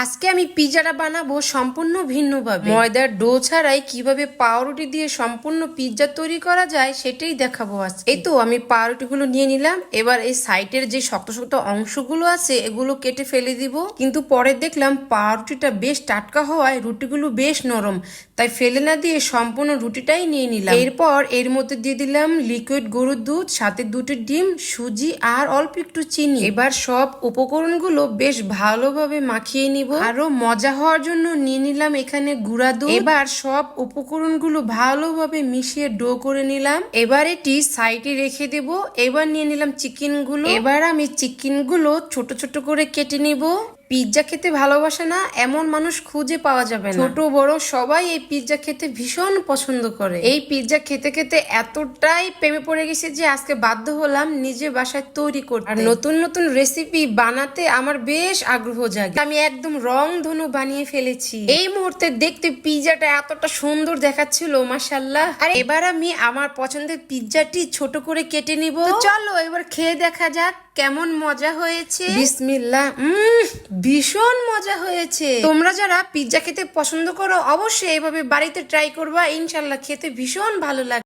আজকে আমি পিৎজাটা বানাবো সম্পূর্ণ ভিন্নভাবে। ময়দার ডো ছাড়াই কিভাবে পাউরুটি দিয়ে সম্পূর্ণ পিৎজা তৈরি করা যায় সেটাই দেখাবো আজকে। এই তো আমি পাউরুটিগুলো নিয়ে নিলাম। এবার এই সাইডের যে শক্ত শক্ত অংশগুলো আছে এগুলো কেটে ফেলে দিব। কিন্তু পরে দেখলাম পাউরুটিটা বেশ টাটকা হওয়ায় রুটিগুলো বেশ নরম, তাই ফেলে না দিয়ে সম্পূর্ণ রুটিটাই নিয়ে নিলাম। এরপর এর মধ্যে দিয়ে দিলাম লিকুইড গরুর দুধ, সাথে 2টি ডিম, সুজি আর অল্প একটু চিনি। এবার সব উপকরণগুলো বেশ ভালোভাবে মাখিয়ে নিব। আরো মজা হওয়ার জন্য নিয়ে নিলাম এখানে গুঁড়া দুধ। এবার সব উপকরণগুলো ভালোভাবে মিশিয়ে ডো করে নিলাম। এবার এটি সাইডে রেখে দেব। এবার নিয়ে নিলাম চিকেন গুলো। এবার আমি চিকেন গুলো ছোট ছোট করে কেটে নিব। পিৎজা খেতে ভালোবাসে না এমন মানুষ খুঁজে পাওয়া যাবে না। ছোট বড় সবাই এই পিৎজা খেতে ভীষণ পছন্দ করে। এই পিৎজা খেতে খেতে এতটাই প্রেমে পড়ে গেছে যে আজকে বাধ্য হলাম নিজে বাসায় তৈরি করতে। আর নতুন নতুন রেসিপি বানাতে আমার বেশ আগ্রহ জাগে। আমি একদম রংধনু বানিয়ে ফেলেছি। এই মুহূর্তে দেখতে পিৎজাটা এতটা সুন্দর দেখাচ্ছিল, মাশাআল্লাহ। আর এবার আমি আমার পছন্দের পিৎজাটি ছোট করে কেটে নিব। চলো এবার খেয়ে দেখা যাক কেমন মজা হয়েছে। বিসমিল্লাহ। ভীষণ মজা হয়েছে। তোমরা যারা পিৎজা খেতে পছন্দ করো অবশ্যই এভাবে বাড়িতে ট্রাই করবা, ইনশাল্লাহ খেতে ভীষণ ভালো লাগবে।